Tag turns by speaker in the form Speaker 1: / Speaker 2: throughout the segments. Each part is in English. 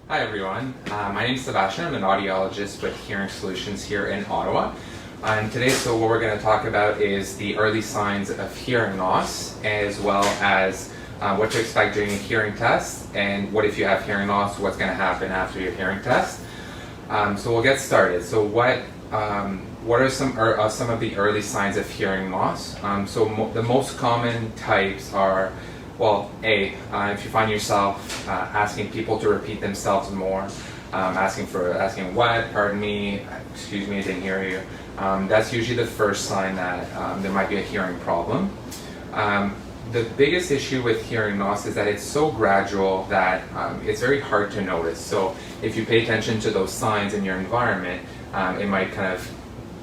Speaker 1: Hi everyone, my name is Sebastian. I'm an audiologist with Hearing Solutions here in Ottawa. And today, what we're going to talk about is the early signs of hearing loss, as well as what to expect during a hearing test, and what if you have hearing loss, what's going to happen after your hearing test. So we'll get started. So what are some of the early signs of hearing loss? The most common types are, well, if you find yourself asking people to repeat themselves more, asking what, pardon me, excuse me, I didn't hear you. That's usually the first sign that there might be a hearing problem. The biggest issue with hearing loss is that it's so gradual that it's very hard to notice. So if you pay attention to those signs in your environment, it might kind of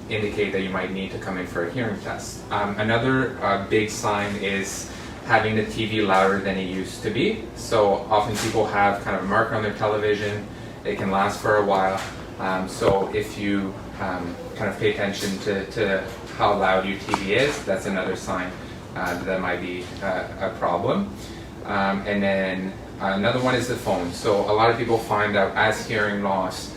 Speaker 1: indicate that you might need to come in for a hearing test. Another big sign is having the TV louder than it used to be. So often people have kind of a marker on their television. It can last for a while. So if you kind of pay attention to how loud your TV is, that's another sign that might be a problem. And then another one is the phone. So a lot of people find that as hearing loss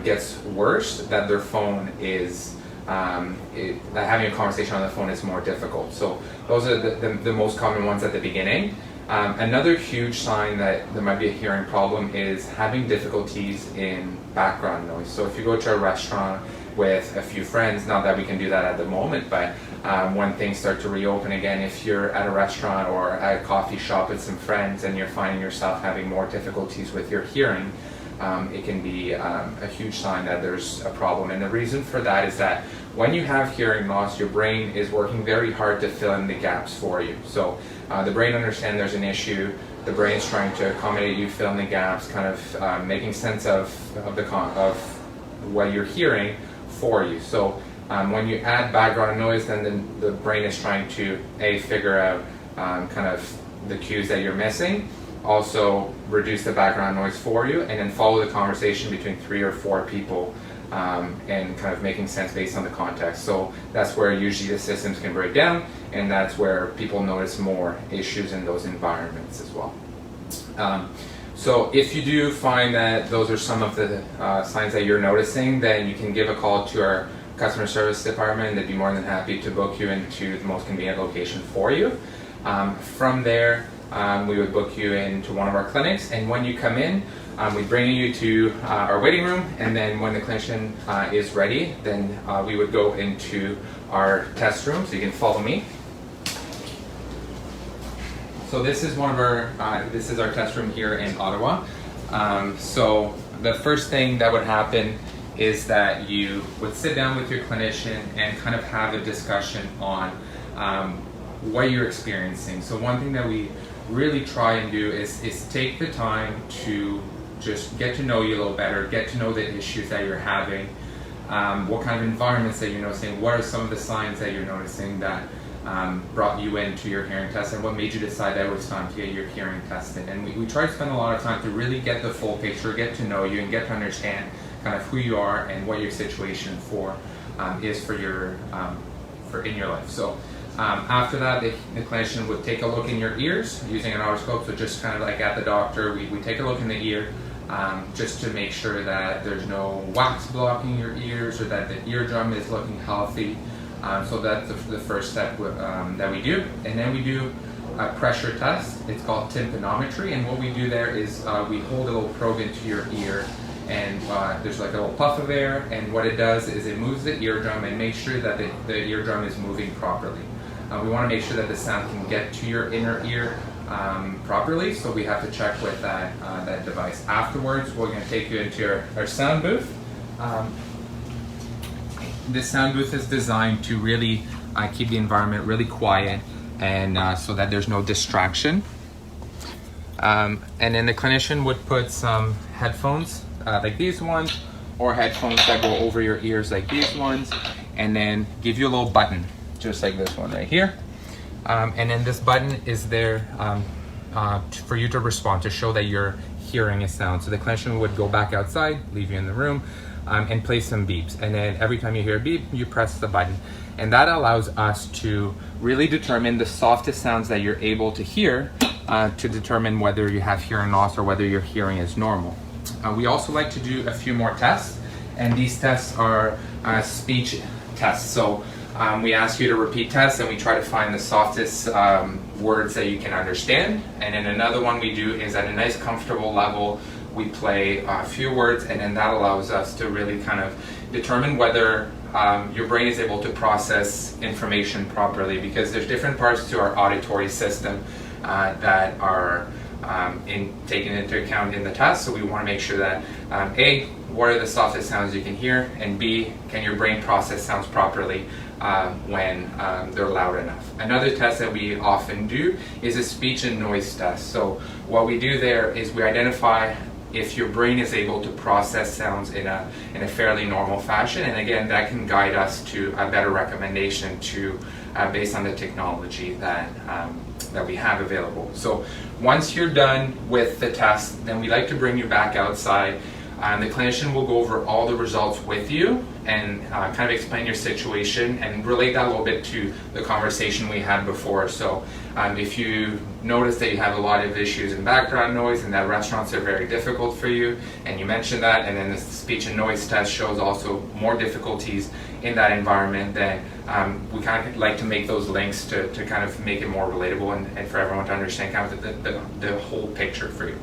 Speaker 1: gets worse, that their phone is that having a conversation on the phone is more difficult. So those are the most common ones at the beginning. Another huge sign that there might be a hearing problem is having difficulties in background noise. So if you go to a restaurant with a few friends, not that we can do that at the moment, but when things start to reopen again, if you're at a restaurant or at a coffee shop with some friends and you're finding yourself having more difficulties with your hearing, it can be a huge sign that there's a problem. And the reason for that is that when you have hearing loss, your brain is working very hard to fill in the gaps for you. So the brain understands there's an issue, the brain's trying to accommodate you, fill in the gaps, kind of making sense of what you're hearing for you. So when you add background noise, then the brain is trying to figure out kind of the cues that you're missing, also reduce the background noise for you, and then follow the conversation between 3 or 4 people and kind of making sense based on the context. So that's where usually the systems can break down, and that's where people notice more issues in those environments as well. So if you do find that those are some of the signs that you're noticing, then you can give a call to our customer service department, and they'd be more than happy to book you into the most convenient location for you. From there, we would book you into one of our clinics, and when you come in, we bring you to our waiting room, and then when the clinician is ready, then we would go into our test room. So you can follow me. So this is our test room here in Ottawa. So the first thing that would happen is that you would sit down with your clinician and kind of have a discussion on what you're experiencing. So one thing that we really try and do is take the time to just get to know you a little better, get to know the issues that you're having, what kind of environments that you're noticing, what are some of the signs that you're noticing that brought you into your hearing test, and what made you decide that it was time to get your hearing tested. And we try to spend a lot of time to really get the full picture, get to know you, and get to understand kind of who you are and what your situation is for in your life. So after that, the clinician would take a look in your ears using an otoscope. So just kind of like at the doctor, we take a look in the ear just to make sure that there's no wax blocking your ears or that the eardrum is looking healthy. So that's the first step that we do. And then we do a pressure test. It's called tympanometry. And what we do there is we hold a little probe into your ear, and there's like a little puff of air, and what it does is it moves the eardrum and makes sure that the eardrum is moving properly. We want to make sure that the sound can get to your inner ear properly, so we have to check with that device. Afterwards, we're going to take you into our sound booth. This sound booth is designed to really keep the environment really quiet, and so that there's no distraction. And then the clinician would put some headphones like these ones, or headphones that go over your ears like these ones, and then give you a little button just like this one right here, and then this button is there for you to respond, to show that you're hearing a sound. So the clinician would go back outside, leave you in the room, and play some beeps, and then every time you hear a beep, you press the button, and that allows us to really determine the softest sounds that you're able to hear to determine whether you have hearing loss or whether your hearing is normal. We also like to do a few more tests, and these tests are speech tests. So we ask you to repeat tests, and we try to find the softest words that you can understand. And then another one we do is at a nice comfortable level, we play a few words, and then that allows us to really kind of determine whether your brain is able to process information properly, because there's different parts to our auditory system that are taken into account in the test. So we want to make sure that A, what are the softest sounds you can hear, and B, can your brain process sounds properly when they're loud enough. Another test that we often do is a speech and noise test. So what we do there is we identify if your brain is able to process sounds in a fairly normal fashion, and again, that can guide us to a better recommendation to based on the technology that we have available. So once you're done with the test, then we like to bring you back outside. The clinician will go over all the results with you and kind of explain your situation and relate that a little bit to the conversation we had before. So if you notice that you have a lot of issues in background noise and that restaurants are very difficult for you, and you mentioned that, and then the speech and noise test shows also more difficulties in that environment, then we kind of like to make those links to kind of make it more relatable and for everyone to understand kind of the whole picture for you.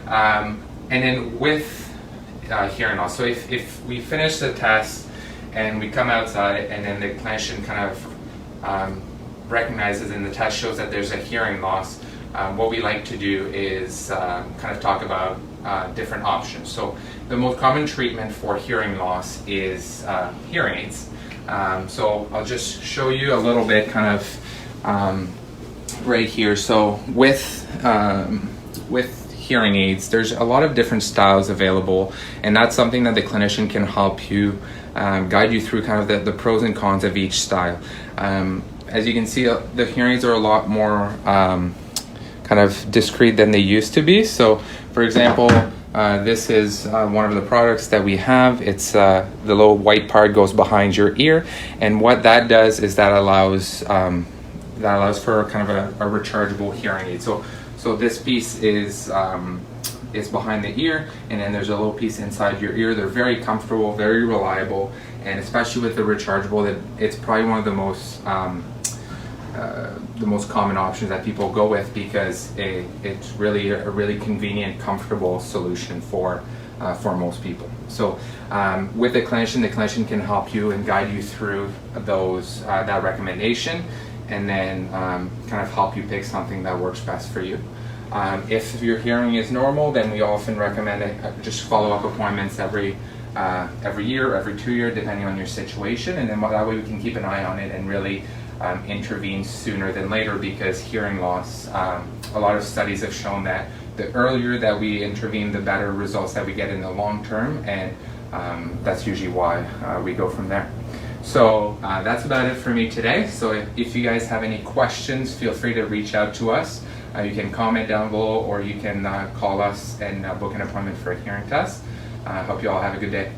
Speaker 1: And then with hearing loss. So if we finish the test and we come outside and then the clinician kind of recognizes and the test shows that there's a hearing loss, what we like to do is kind of talk about different options. So the most common treatment for hearing loss is hearing aids. So I'll just show you a little bit kind of right here. So with hearing aids, there's a lot of different styles available, and that's something that the clinician can help you guide you through kind of the pros and cons of each style. As you can see, the hearing aids are a lot more kind of discreet than they used to be. So for example, this is one of the products that we have. It's the little white part goes behind your ear, and what that does is that allows for kind of a rechargeable hearing aid. So this piece is behind the ear, and then there's a little piece inside your ear. They're very comfortable, very reliable, and especially with the rechargeable, it's probably one of the most common options that people go with, because it's really a really convenient, comfortable solution for most people. So with the clinician can help you and guide you through that recommendation, and then kind of help you pick something that works best for you. If your hearing is normal, then we often recommend just follow-up appointments every year, every 2 years, depending on your situation, and then that way we can keep an eye on it and really intervene sooner than later, because hearing loss, a lot of studies have shown that the earlier that we intervene, the better results that we get in the long term, and that's usually why we go from there. So that's about it for me today. So if you guys have any questions, feel free to reach out to us. You can comment down below, or you can call us and book an appointment for a hearing test. I hope you all have a good day.